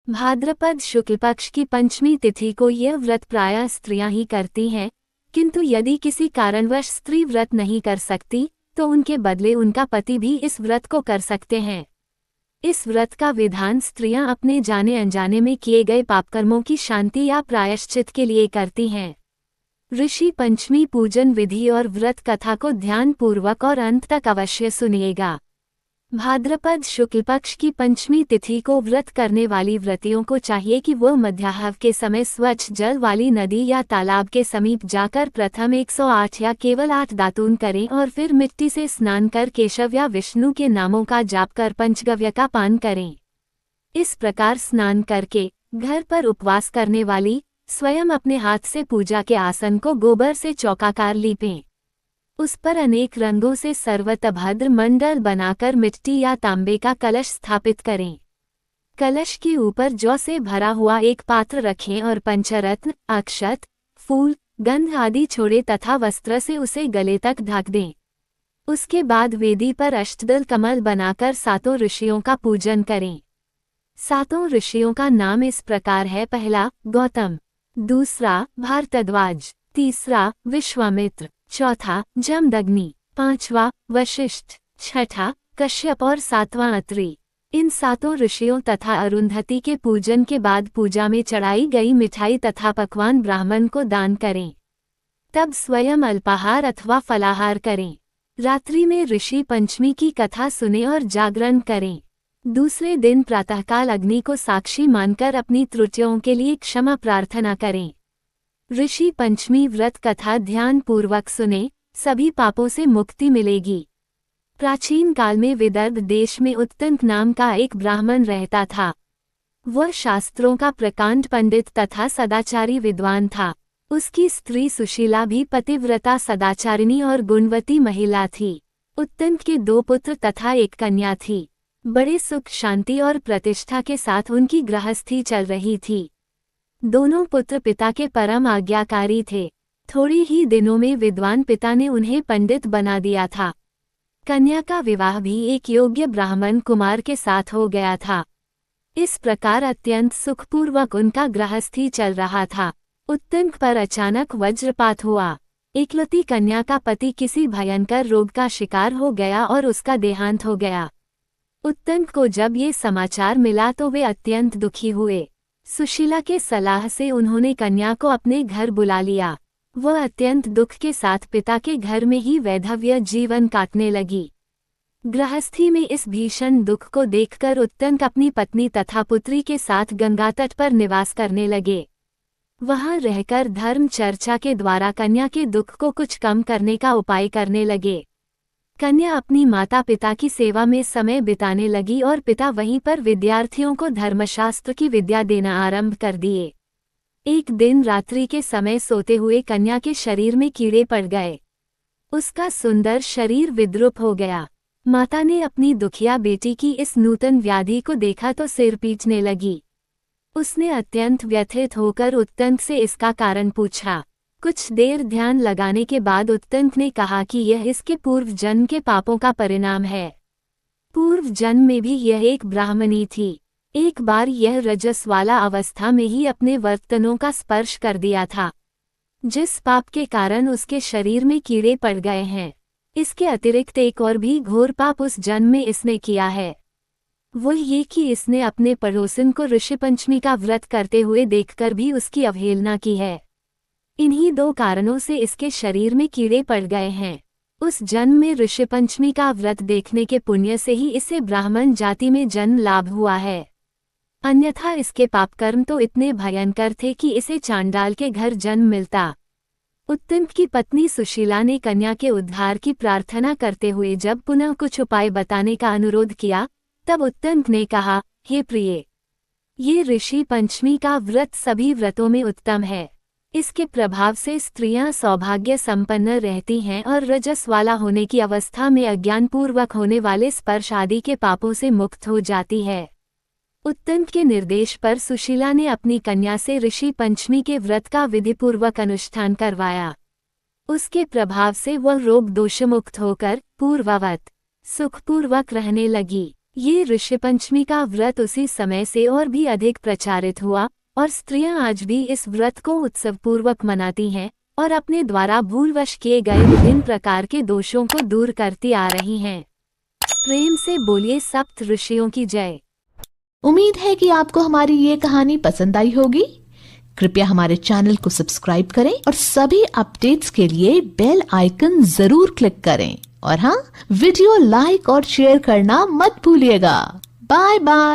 भाद्रपद शुक्ल पक्ष की पंचमी तिथि को यह व्रत प्रायः स्त्रियां ही करती हैं, किंतु यदि किसी कारणवश स्त्री व्रत नहीं कर सकती तो उनके बदले उनका पति भी इस व्रत को कर सकते हैं। इस व्रत का विधान स्त्रियां अपने जाने अनजाने में किए गए पापकर्मों की शांति या प्रायश्चित के लिए करती हैं। ऋषि पंचमी पूजन विधि और व्रत कथा को ध्यानपूर्वक और अंत तक अवश्य सुनिएगा। भाद्रपद शुक्ल पक्ष की पंचमी तिथि को व्रत करने वाली व्रतियों को चाहिए कि वह मध्याह्न के समय स्वच्छ जल वाली नदी या तालाब के समीप जाकर प्रथम 108 या केवल 8 दातून करें और फिर मिट्टी से स्नान कर केशव या विष्णु के नामों का जाप कर पंचगव्य का पान करें। इस प्रकार स्नान करके घर पर उपवास करने वाली स्वयं अपने हाथ से पूजा के आसन को गोबर से चौकाकार लीपें। उस पर अनेक रंगों से सर्वतभद्र मंडल बनाकर मिट्टी या तांबे का कलश स्थापित करें। कलश के ऊपर जौ से भरा हुआ एक पात्र रखें और पंचरत्न, अक्षत, फूल, गंध आदि छोड़े तथा वस्त्र से उसे गले तक ढक दें। उसके बाद वेदी पर अष्टदल कमल बनाकर 7 ऋषियों का पूजन करें। 7 ऋषियों का नाम इस प्रकार है। पहला गौतम, दूसरा भारद्वाज, तीसरा विश्वामित्र, चौथा जमदग्नि, 5वां वशिष्ठ, छठा कश्यप और 7वां अत्रि। इन 7 ऋषियों तथा अरुंधति के पूजन के बाद पूजा में चढ़ाई गई मिठाई तथा पकवान ब्राह्मण को दान करें। तब स्वयं अल्पाहार अथवा फलाहार करें। रात्रि में ऋषि पंचमी की कथा सुने और जागरण करें। दूसरे दिन प्रातःकाल अग्नि को साक्षी मानकर अपनी त्रुटियों के लिए क्षमा प्रार्थना करें। ऋषि पंचमी व्रत कथा ध्यान पूर्वक सुने, सभी पापों से मुक्ति मिलेगी। प्राचीन काल में विदर्भ देश में उत्तंक नाम का एक ब्राह्मण रहता था। वह शास्त्रों का प्रकांड पंडित तथा सदाचारी विद्वान था। उसकी स्त्री सुशीला भी पतिव्रता सदाचारिणी और गुणवती महिला थी। उत्तंक के 2 पुत्र तथा एक कन्या थी। बड़े सुख शांति और प्रतिष्ठा के साथ उनकी गृहस्थी चल रही थी। दोनों पुत्र पिता के परम आज्ञाकारी थे। थोड़े ही दिनों में विद्वान पिता ने उन्हें पंडित बना दिया था। कन्या का विवाह भी एक योग्य ब्राह्मण कुमार के साथ हो गया था। इस प्रकार अत्यंत सुखपूर्वक उनका गृहस्थी चल रहा था। उत्तंक पर अचानक वज्रपात हुआ। एकलौती कन्या का पति किसी भयंकर रोग का शिकार हो गया और उसका देहांत हो गया। उत्तंक को जब ये समाचार मिला तो वे अत्यंत दुखी हुए। सुशीला के सलाह से उन्होंने कन्या को अपने घर बुला लिया। वह अत्यंत दुख के साथ पिता के घर में ही वैधव्य जीवन काटने लगी। गृहस्थी में इस भीषण दुख को देखकर उत्तंक अपनी पत्नी तथा पुत्री के साथ गंगा तट पर निवास करने लगे। वहां रहकर धर्म चर्चा के द्वारा कन्या के दुख को कुछ कम करने का उपाय करने लगे। कन्या अपनी माता पिता की सेवा में समय बिताने लगी और पिता वहीं पर विद्यार्थियों को धर्मशास्त्र की विद्या देना आरंभ कर दिए। एक दिन रात्रि के समय सोते हुए कन्या के शरीर में कीड़े पड़ गए। उसका सुंदर शरीर विद्रूप हो गया। माता ने अपनी दुखिया बेटी की इस नूतन व्याधि को देखा तो सिर पीटने लगी। उसने अत्यंत व्यथित होकर उत्तंक से इसका कारण पूछा। कुछ देर ध्यान लगाने के बाद उत्तंक ने कहा कि यह इसके पूर्व जन्म के पापों का परिणाम है। पूर्व जन्म में भी यह एक ब्राह्मणी थी। एक बार यह रजस वाला अवस्था में ही अपने वर्तनों का स्पर्श कर दिया था, जिस पाप के कारण उसके शरीर में कीड़े पड़ गए हैं। इसके अतिरिक्त एक और भी घोर पाप उस जन्म में इसने किया है। वो ये कि इसने अपने पड़ोसन को ऋषि पंचमी का व्रत करते हुए देखकर भी उसकी अवहेलना की है। इन्हीं 2 कारणों से इसके शरीर में कीड़े पड़ गए हैं। उस जन्म में ऋषि पंचमी का व्रत देखने के पुण्य से ही इसे ब्राह्मण जाति में जन्म लाभ हुआ है। अन्यथा इसके पापकर्म तो इतने भयंकर थे कि इसे चांडाल के घर जन्म मिलता। उत्तंक की पत्नी सुशीला ने कन्या के उद्धार की प्रार्थना करते हुए जब पुनः कुछ उपाय बताने का अनुरोध किया, तब उत्तंक ने कहा, हे प्रिय, ये ऋषि पंचमी का व्रत सभी व्रतों में उत्तम है। इसके प्रभाव से स्त्रियां सौभाग्य संपन्न रहती हैं और रजस वाला होने की अवस्था में अज्ञानपूर्वक होने वाले स्पर्श आदि के पापों से मुक्त हो जाती है। उत्तंक के निर्देश पर सुशीला ने अपनी कन्या से ऋषि पंचमी के व्रत का विधिपूर्वक अनुष्ठान करवाया। उसके प्रभाव से वह रोग दोषमुक्त होकर पूर्ववत सुखपूर्वक रहने लगी। ये ऋषि पंचमी का व्रत उसी समय से और भी अधिक प्रचारित हुआ और स्त्रियां आज भी इस व्रत को उत्सवपूर्वक मनाती हैं और अपने द्वारा भूलवश किए गए विभिन्न प्रकार के दोषों को दूर करती आ रही हैं। प्रेम से बोलिए सप्त ऋषियों की जय। उम्मीद है कि आपको हमारी ये कहानी पसंद आई होगी। कृपया हमारे चैनल को सब्सक्राइब करें और सभी अपडेट्स के लिए बेल आइकन जरूर क्लिक करें। और हाँ, वीडियो लाइक और शेयर करना मत भूलिएगा। Bye bye.